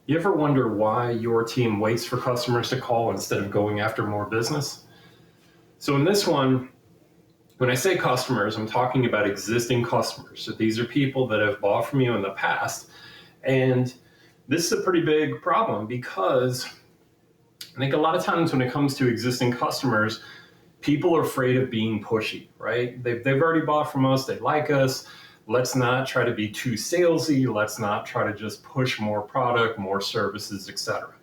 You ever wonder why your team waits for customers to call instead of going after more business? So in this one, when I say customers, I'm talking about existing customers. So these are people that have bought from you in the past. And this is a pretty big problem because I think a lot of times when it comes to existing customers, people are afraid of being pushy, right? They've already bought from us, they like us. Let's not try to be too salesy. Let's not try to just push more product, more services, etc.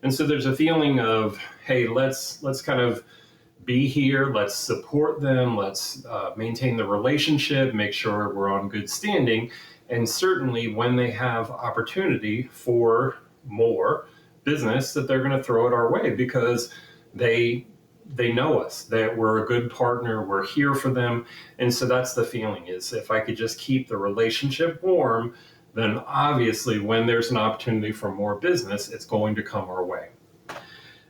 And so there's a feeling of, hey, let's kind of be here. Let's support them. Let's maintain the relationship, make sure we're on good standing. And certainly when they have opportunity for more business, that they're going to throw it our way because they know us, that we're a good partner, we're here for them. And so that's the feeling, is if I could just keep the relationship warm, then obviously when there's an opportunity for more business, it's going to come our way.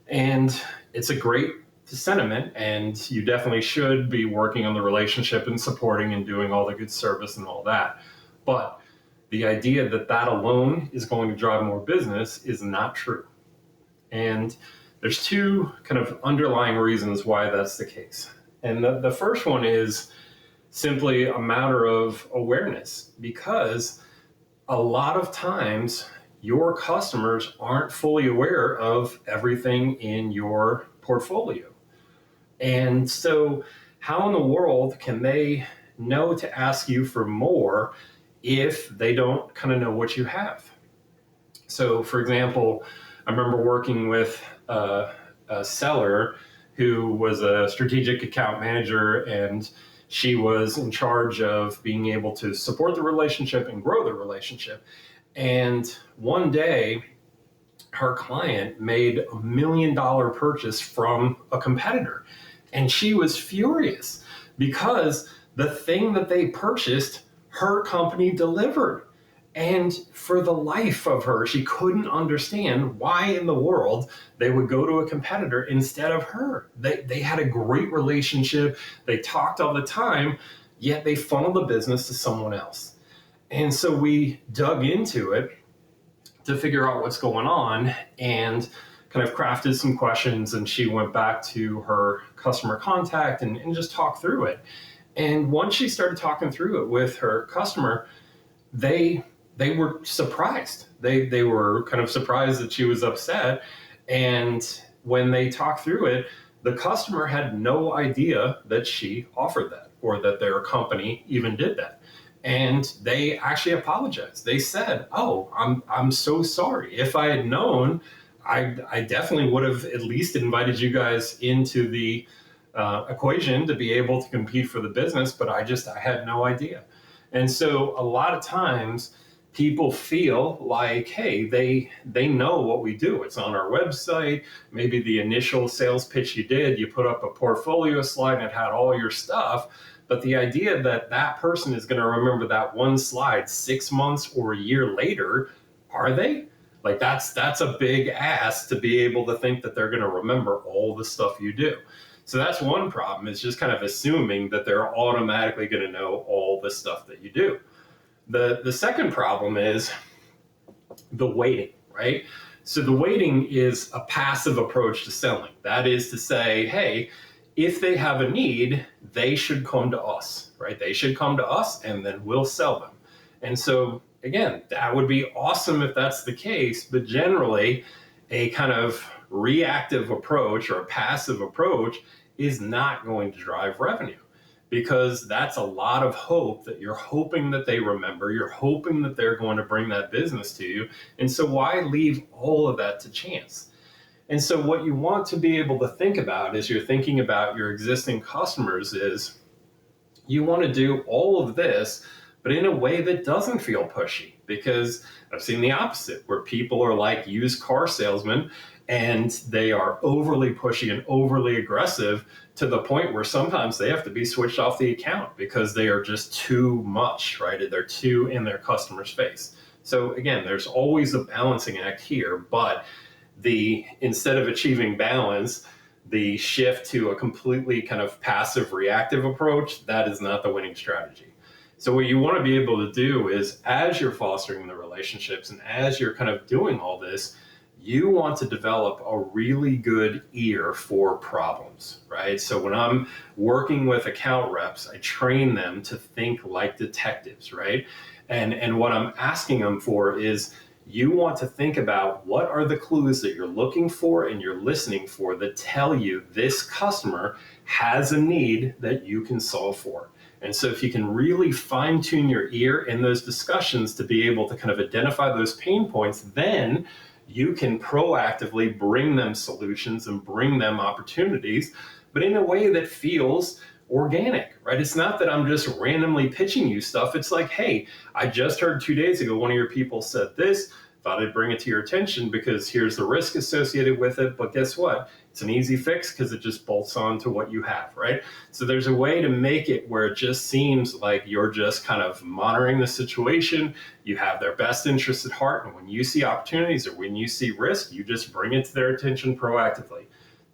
And it's a great sentiment, and you definitely should be working on the relationship and supporting and doing all the good service and all that. But the idea that that alone is going to drive more business is not true. And there's two kind of underlying reasons why that's the case. And the first one is simply a matter of awareness, because a lot of times your customers aren't fully aware of everything in your portfolio. And so how in the world can they know to ask you for more if they don't kind of know what you have? So for example, I remember working with a seller who was a strategic account manager, and she was in charge of being able to support the relationship and grow the relationship. And one day, her client made $1 million purchase from a competitor. And she was furious because the thing that they purchased, her company delivered. And for the life of her, she couldn't understand why in the world they would go to a competitor instead of her. They had a great relationship. They talked all the time, yet they funneled the business to someone else. And so we dug into it to figure out what's going on and kind of crafted some questions. And she went back to her customer contact and just talked through it. And once she started talking through it with her customer, they were surprised. They were kind of surprised that she was upset. And when they talked through it, the customer had no idea that she offered that or that their company even did that. And they actually apologized. They said, "Oh, I'm so sorry. If I had known, I definitely would have at least invited you guys into the equation to be able to compete for the business, but I had no idea." And so a lot of times people feel like, hey, they know what we do. It's on our website. Maybe the initial sales pitch you did, you put up a portfolio slide and it had all your stuff. But the idea that that person is going to remember that one slide 6 months or a year later, are they? Like that's a big ask to be able to think that they're going to remember all the stuff you do. So that's one problem, is just kind of assuming that they're automatically going to know all the stuff that you do. The second problem is the waiting, right? So the waiting is a passive approach to selling. That is to say, hey, if they have a need, they should come to us, right? They should come to us and then we'll sell them. And so again, that would be awesome if that's the case, but generally a kind of reactive approach or a passive approach is not going to drive revenue, because that's a lot of hope that you're hoping that they remember, you're hoping that they're going to bring that business to you. And so why leave all of that to chance? And so what you want to be able to think about as you're thinking about your existing customers is you want to do all of this, but in a way that doesn't feel pushy, because I've seen the opposite, where people are like used car salesmen and they are overly pushy and overly aggressive to the point where sometimes they have to be switched off the account because they are just too much, right? They're too in their customer's face. So again, there's always a balancing act here, but instead of achieving balance, the shift to a completely kind of passive reactive approach, that is not the winning strategy. So what you want to be able to do is, as you're fostering the relationships and as you're kind of doing all this, you want to develop a really good ear for problems, right? So when I'm working with account reps, I train them to think like detectives, right? And what I'm asking them for is, you want to think about what are the clues that you're looking for and you're listening for that tell you this customer has a need that you can solve for. And so if you can really fine tune your ear in those discussions to be able to kind of identify those pain points, then you can proactively bring them solutions and bring them opportunities, but in a way that feels organic, right? It's not that I'm just randomly pitching you stuff. It's like, hey, I just heard 2 days ago one of your people said this, thought I'd bring it to your attention because here's the risk associated with it. But guess what? It's an easy fix because it just bolts on to what you have, right? So there's a way to make it where it just seems like you're just kind of monitoring the situation. You have their best interests at heart. And when you see opportunities or when you see risk, you just bring it to their attention proactively.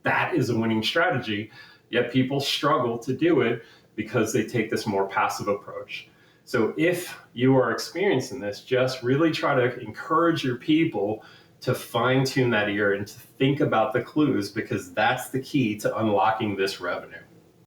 That is a winning strategy. Yet people struggle to do it because they take this more passive approach. So if you are experiencing this, just really try to encourage your people to fine tune that ear and to think about the clues, because that's the key to unlocking this revenue.